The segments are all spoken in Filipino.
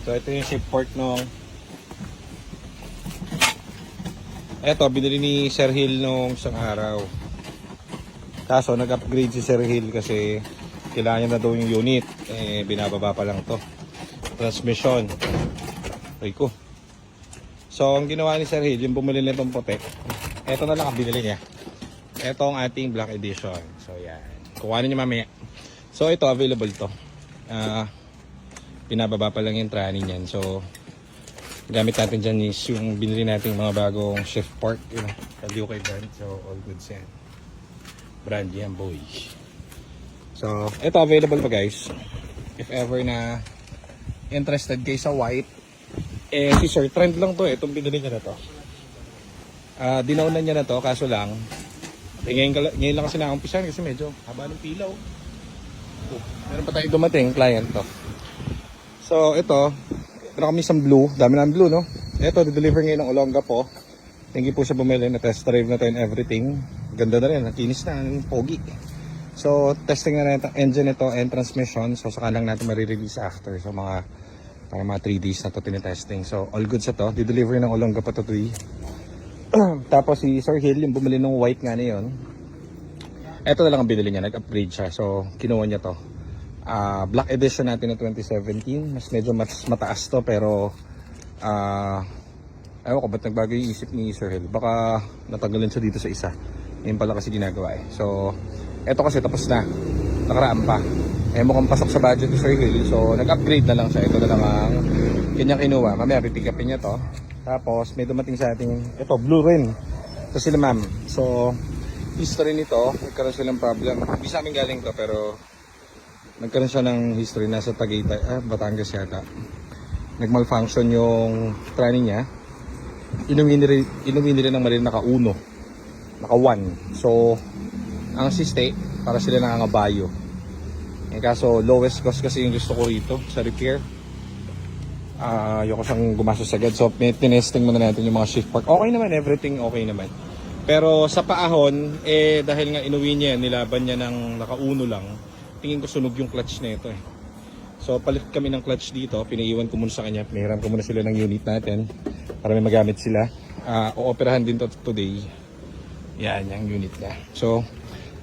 So ito yung shift port nung eto, binili ni Sir Hill nung isang araw. Kaso nag-upgrade si Sir Hill kasi kailangan niya na daw yung unit. Eh, binababa pa lang to. Transmission. Ay ko. So, ang ginawa ni Sir Hill, yung bumili nitong puti, eto na lang ang binili niya. Eto ang ating black edition. So, yan. Kukuhanin niya mamaya. So, ito, available to. Binababa pa lang yung tranny niyan. So, gamit natin dyan is yung binili nating mga bagong shift port. You know, LUK brand. So, all goods yan. Brand yan, boy. So, ito available pa guys. If ever na interested kayo sa white, eh, si Sir, trend lang to eh. Itong binili niya na to. Dinaunan niya na to, kaso lang, ngayon lang kasi nakumpisan kasi medyo haba ng pilaw. Meron pa tayong dumating, client to. So, ito, meron kami isang blue. Dami na blue, no? Ito, deliver ngayon ng Olonga po. Thank you po sa bumili na test drive na to and everything. Ganda na rin, nakinis na, pogi. So, testing na rin engine ito and transmission. So, saka lang natin marirelease after. So, para mga 3 days na to tinitesting. So, all good sa to. Di-deliver ng Olonga pa to today. Tapos, si Sir Hill, yung bumili ng white nga na yun. Ito na lang ang binili niya. Nag-upgrade siya. So, kinuha niya to. Black edition natin na 2017. Medyo mas mataas to. Pero, ewan ko ba't nagbago yung isip ni Sir Hill. Baka natanggalin siya dito sa isa. Yun pala kasi ginagawa eh. So, eto kasi tapos na. Nakaraan pa. Eh mukhang pasok sa budget ni Sir Hill. So, nag-upgrade na lang siya. Ito na lang ang kanyang kinuha. Mamaya pipikapin niya to. Tapos, may dumating sa ating, ito, blue rin. Ito sila ma'am. So, history nito, nagkaroon silang problem. Hindi sa amin galing to, pero nagkaroon siya ng history nasa Tagaytay, Batangas yata. Nag-malfunction yung tranny niya. Inumin nila ng mali naka-1. Naka-1. So, ang siste, para sila nangangabayo. Eh, kaso, lowest cost kasi yung gusto ko rito sa repair. Ayoko siyang gumastos agad. So, tinesting muna natin yung mga shift part. Okay naman, everything okay naman. Pero sa paahon, eh, dahil nga inuwi niya, nilaban niya ng naka-1 lang. Tingin ko sunog yung clutch na ito eh. So, palit kami ng clutch dito. Pinaiwan ko muna sa kanya. Pinahiram ko muna sila ng unit natin para may magamit sila. O-operahan din to today. Yan, yung unit niya. So,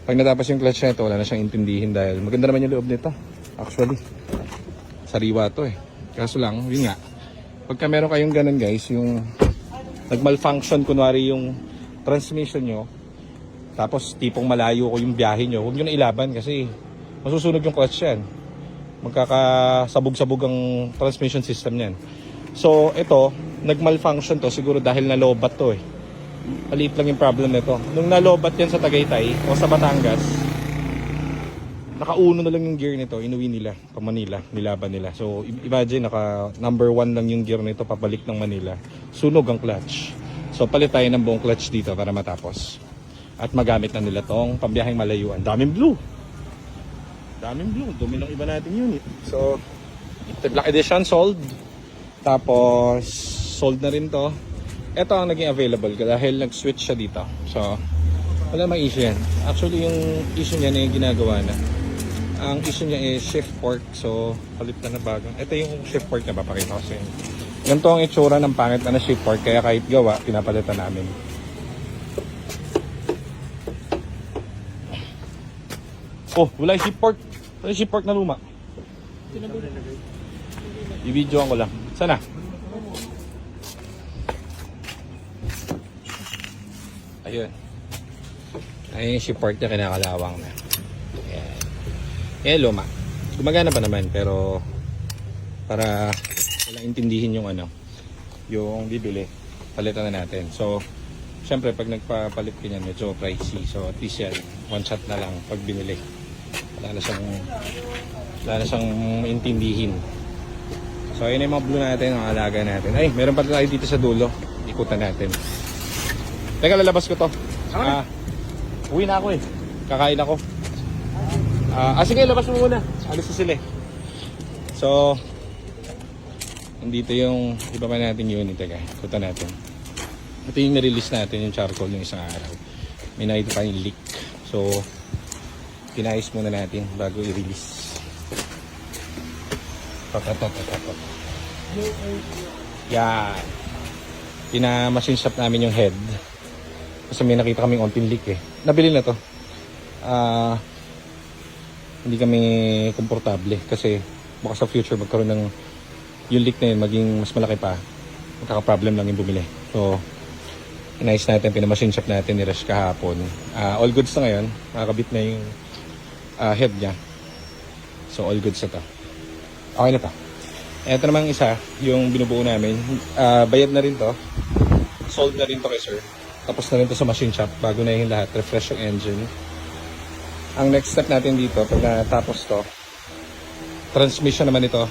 pag natapos yung clutch na ito, wala na siyang intindihin dahil maganda naman yung loob nito. Actually, sariwa to eh. Kaso lang, yun nga. Pagka meron kayong ganun guys, yung nag-malfunction, kunwari yung transmission nyo, tapos tipong malayo ko yung biyahe nyo, huwag nyo na ilaban kasi masusunog yung clutch yan. Magkakasabog-sabog ang transmission system niyan. So, ito, nag-malfunction to siguro dahil nalobat to eh. Maliit lang yung problem nito. Nung nalobat yan sa Tagaytay o sa Batangas, naka-1 na lang yung gear nito, inuwi nila pa Manila, nilaban nila. So, imagine, naka number 1 lang yung gear nito pabalik ng Manila. Sunog ang clutch. So, palit tayo ng buong clutch dito para matapos. At magamit na nila tong pambiyaheng malayuan. Daming blue. Dumi ng iba nating unit. So, the black edition sold. Tapos, sold na rin to. Ito ang naging available dahil nag-switch siya dito. So, wala may issue yan. Actually, yung issue niya na yung ginagawa na. Ang issue niya is shift port. So, palit na bagong. Ito yung shift port na papakita ko sa inyo. Ganito ang itsura ng pangit na shift port. Kaya kahit gawa, pinapalitan namin. Oh, wala yung shift port. Wala yung shift port na luma. I-videoan ko lang. Sana? Ayun. Ayun yung shift port niya, kinakalawang na. Ayan. Ayan, luma. Gumagana pa naman, pero para walang intindihin yung yung bibili, palitan na natin. So, syempre, pag nagpapalit ka niyan, medyo pricey. So, at least yan, one shot na lang pag binili. Wala na siyang intindihin. So, ayun yung mga blue natin, ang alaga natin. Ay, meron pa tayo dito sa dulo. Ikutan natin. Teka, lalabas ko to. Uwi na ako eh. Kakain ako. Sige, labas mo muna. Alis na sila eh. So, nandito yung iba pa natin unit. Teka, ikutan natin. Ito yung na-release natin, yung charcoal yung isang araw. May nakita tayong leak. So, pinayos muna natin bago i-release. Yan. Pina-machine shop namin yung head. Kasi may nakita kaming onting leak eh. Nabili na to. Hindi kami komportable kasi baka sa future magkaroon ng yung leak na yun maging mas malaki pa. Magkaka-problem lang yung bumili. So, inayos natin, pinamachine shop natin ni Rush kahapon. All goods na ngayon. Nakakabit na yung head niya. So, all goods na to. Okay na to. Ito namang isa, yung binubuo namin. Bayad na rin to. Sold na rin to kay sir. Tapos na rin to sa machine shop. Bago na yung lahat. Refresh yung engine. Ang next step natin dito, pag natapos to, transmission naman ito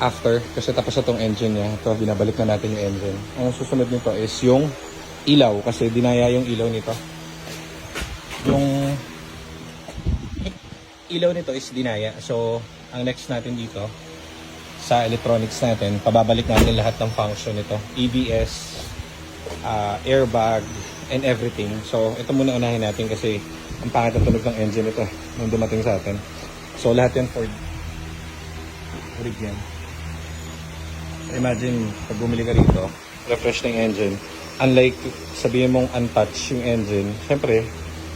after. Kasi tapos na tong engine niya. Ito, binabalik na natin yung engine. Ang susunod nito is yung ilaw. Kasi dinaya yung ilaw nito. Yung ilaw nito is dinaya. So, ang next natin dito, sa electronics natin, pababalik natin lahat ng function nito. EBS, airbag, and everything. So, ito muna unahin natin kasi ang pangit ang tunog ng engine ito nung dumating sa atin. So, lahat yan Ford rig yan. Imagine, pag bumili ka rito, refresh na yung engine. Unlike, sabihin mong untouch yung engine, syempre,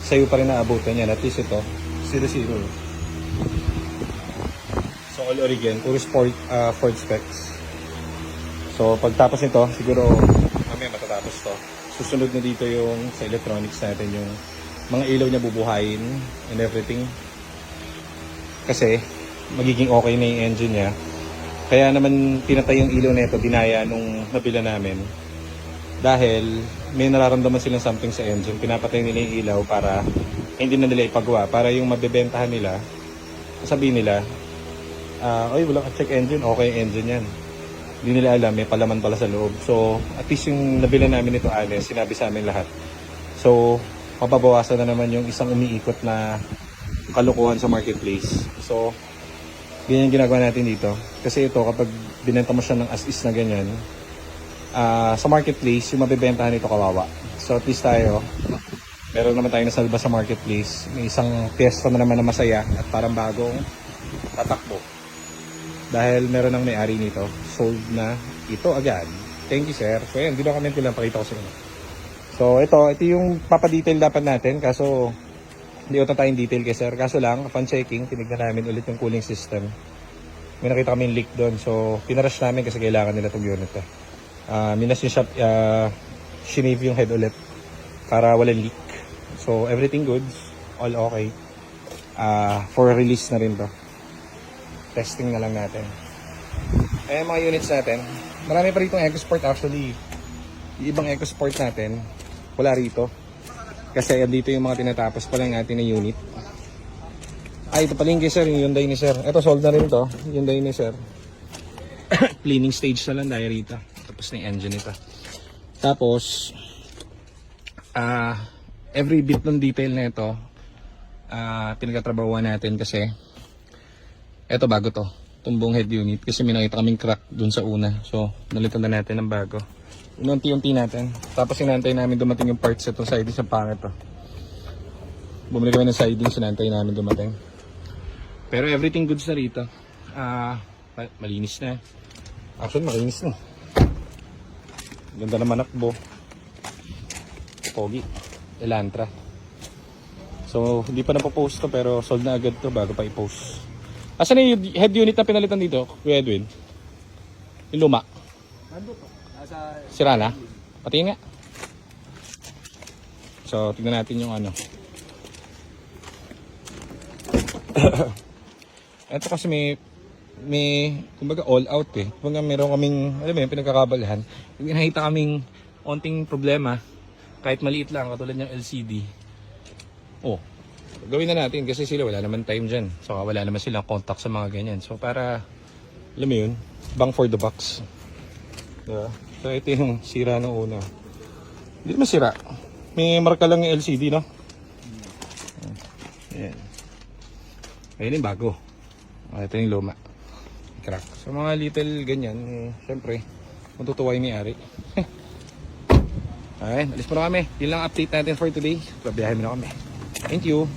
sa'yo pa rin naabutan yan. At least ito, 0-0. So, all origin, puro Ford specs. So, pagtapos nito, siguro, mamaya matatapos to. Susunod na dito yung sa electronics natin, yung mga ilaw niya bubuhayin and everything. Kasi, magiging okay na yung engine niya. Kaya naman, pinatay yung ilaw na ito, dinaya nung nabila namin. Dahil, may nararamdaman silang something sa engine. Pinapatay nila yung ilaw para hindi na nila ipagawa. Para yung mabebentahan nila, sabihin nila, oy, wala ka check engine, okay engine yan. Hindi nila alam, may palaman pala sa loob. So, at least yung nabila namin ito, sinabi sa amin lahat. So, mababawasan na naman yung isang umiikot na kalukuhan sa marketplace. So, ganyan yung ginagawa natin dito. Kasi ito, kapag binenta mo siya ng as-is na ganyan, sa marketplace, yung mabibentahan nito kawawa. So, at least tayo, meron naman tayo nasalba sa marketplace. May isang piyesta na naman na masaya at parang bagong tatakbo. Dahil meron ng may-ari nito, sold na ito agad. Thank you, sir. So, yan, dito kami lang pakita ko sa inyo. So, ito yung papadetail dapat natin. Kaso, hindi ito tayong detail kay sir. Kaso lang, upon checking, tinignan namin ulit yung cooling system. May nakita kami yung leak doon. So, pinarush namin kasi kailangan nila itong unit. Minas yung shop, shinave yung head ulit para walang leak. So, everything good. All okay. For release na rin to. Testing na lang natin. Mga units natin. Marami pa rito ng EcoSport actually. Yung ibang EcoSport natin, wala rito. Kasi andito yung mga tinatapos pa lang natin na unit. Ito pala yung kay sir, yung Hyundai ni sir. Ito sold na rin to, Hyundai ni sir. Cleaning stage na lang dahil rito. Tapos na yung engine ito. Tapos, every bit ng detail na ito, pinagkatrabahuan natin kasi eto bago to, tumbong head unit kasi may nakita kaming crack dun sa una. So, nalitan na natin ng bago. Unti-unti natin. Tapos sinantay namin dumating yung parts itong siding sa pangit to. Bumili kami ng siding, sinantay namin dumating. Pero everything goods na rito. Malinis na. Actually, malinis na. Ganda na manakbo. Pogi. Elantra. So, hindi pa napopost to pero sold na agad to bago pa i-post. Asan na yung head unit na pinalitan dito, Kuya Edwin? Yung luma? Sira na? Patingin nga. So, tignan natin yung ano. Ito kasi may kumbaga all out eh. Kumbaga meron kaming, alam mo yun, pinagkakabalahan. Yung nakita kaming onting problema, kahit maliit lang, katulad ng LCD. Oh, gawin na natin kasi sila wala naman time dyan. So wala naman silang contact sa mga ganyan. So para, alam mo yun, bang for the box. Diba? So ito yung sira ng una. Hindi naman sira. May marka lang yung LCD, no? Ayan. Ayan yung bago. Ito yung luma. Crack. So mga little ganyan, syempre, matutuwa yung may-ari. Ayan, alis mo na kami. Yun lang update natin for today. Babiyahin mo na kami. Thank you.